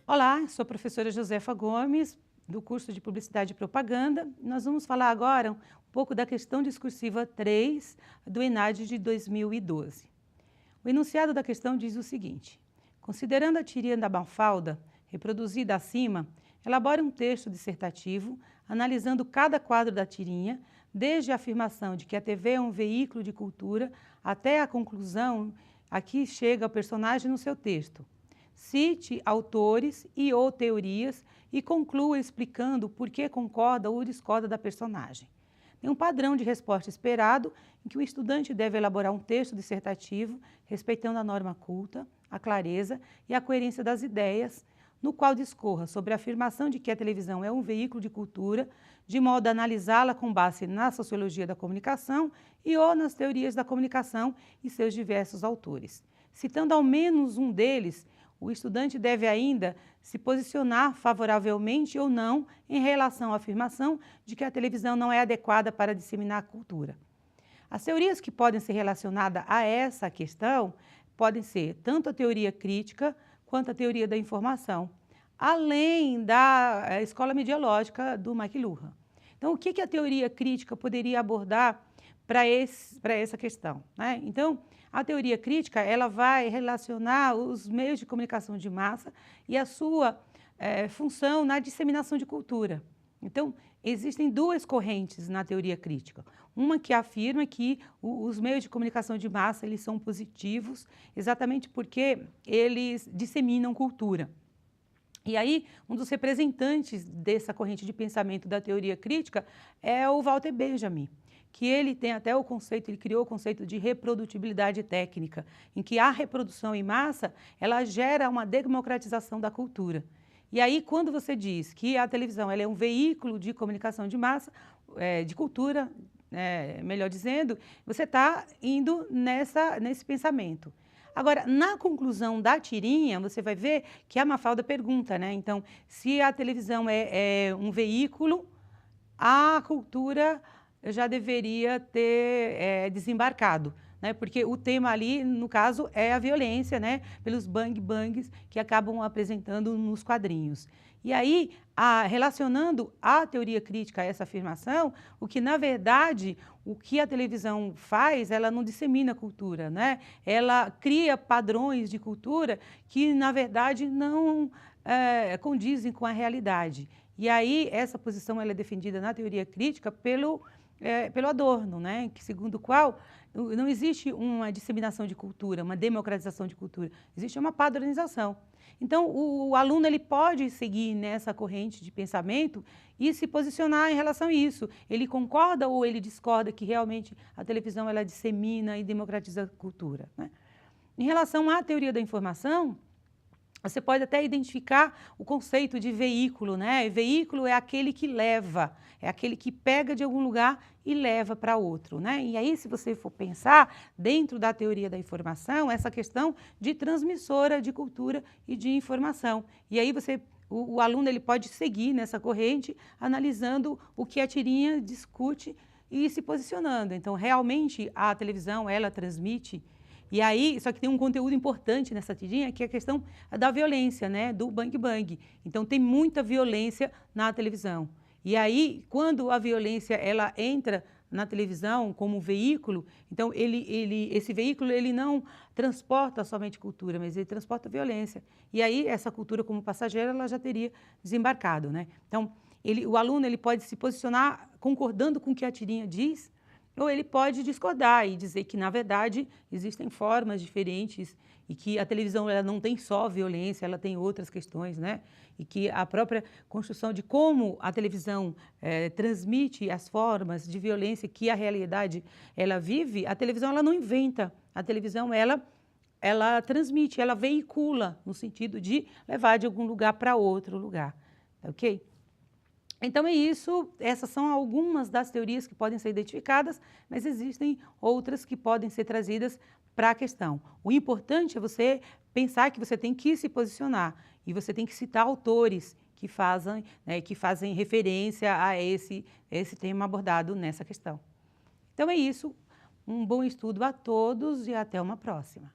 Olá, sou a professora Josefa Gomes, do curso de Publicidade e Propaganda. Nós vamos falar agora um pouco da questão discursiva 3 do ENAD de 2012. O enunciado da questão diz o seguinte: considerando a tirinha da Mafalda, reproduzida acima, elabore um texto dissertativo analisando cada quadro da tirinha, desde a afirmação de que a TV é um veículo de cultura até a conclusão a que chega o personagem no seu texto. Cite autores e ou teorias e conclua explicando por que concorda ou discorda da personagem. Tem um padrão de resposta esperado em que o estudante deve elaborar um texto dissertativo respeitando a norma culta, a clareza e a coerência das ideias, no qual discorra sobre a afirmação de que a televisão é um veículo de cultura, de modo a analisá-la com base na sociologia da comunicação e ou nas teorias da comunicação e seus diversos autores. Citando ao menos um deles, o estudante deve ainda se posicionar favoravelmente ou não em relação à afirmação de que a televisão não é adequada para disseminar a cultura. As teorias que podem ser relacionadas a essa questão podem ser tanto a teoria crítica quanto a teoria da informação, além da escola mediológica do McLuhan. Então, o que a teoria crítica poderia abordar para essa questão, né? Então, a teoria crítica ela vai relacionar os meios de comunicação de massa e a sua função na disseminação de cultura. Então, existem duas correntes na teoria crítica. Uma que afirma que os meios de comunicação de massa eles são positivos exatamente porque eles disseminam cultura. E aí, um dos representantes dessa corrente de pensamento da teoria crítica é o Walter Benjamin, que ele tem até o conceito, ele criou o conceito de reprodutibilidade técnica, em que a reprodução em massa, ela gera uma democratização da cultura. E aí, quando você diz que a televisão ela é um veículo de comunicação de massa, de cultura, melhor dizendo, você está indo nesse pensamento. Agora, na conclusão da tirinha, você vai ver que a Mafalda pergunta, né? Então, se a televisão é um veículo, a cultura já deveria ter desembarcado, né? Porque o tema ali, no caso, é a violência, né? Pelos bang-bangs que acabam apresentando nos quadrinhos. E aí, relacionando a teoria crítica a essa afirmação, o que, na verdade, o que a televisão faz, ela não dissemina cultura, né? Ela cria padrões de cultura que, na verdade, não condizem com a realidade. E aí, essa posição ela é defendida na teoria crítica pelo Adorno, né? Que, segundo o qual não existe uma disseminação de cultura, uma democratização de cultura, existe uma padronização. Então, o aluno ele pode seguir nessa corrente de pensamento e se posicionar em relação a isso. Ele concorda ou ele discorda que realmente a televisão ela dissemina e democratiza a cultura, né? Em relação à teoria da informação, você pode até identificar o conceito de veículo, né? Veículo é aquele que leva, é aquele que pega de algum lugar e leva para outro, né? E aí, se você for pensar dentro da teoria da informação, essa questão de transmissora de cultura e de informação. E aí o aluno ele pode seguir nessa corrente, analisando o que a tirinha discute e se posicionando. Então, realmente, a televisão, ela transmite. E aí, só que tem um conteúdo importante nessa tirinha, que é a questão da violência, né? Do bang-bang. Então, tem muita violência na televisão. E aí, quando a violência ela entra na televisão como veículo, então esse veículo ele não transporta somente cultura, mas ele transporta violência. E aí, essa cultura como passageira, ela já teria desembarcado, né? Então, o aluno ele pode se posicionar concordando com o que a tirinha diz, ou ele pode discordar e dizer que, na verdade, existem formas diferentes e que a televisão ela não tem só violência, ela tem outras questões, né? E que a própria construção de como a televisão transmite as formas de violência que a realidade ela vive, a televisão ela não inventa, a televisão ela transmite, ela veicula no sentido de levar de algum lugar para outro lugar, ok? Então é isso, essas são algumas das teorias que podem ser identificadas, mas existem outras que podem ser trazidas para a questão. O importante é você pensar que você tem que se posicionar e você tem que citar autores que fazem referência a esse tema abordado nessa questão. Então é isso, um bom estudo a todos e até uma próxima.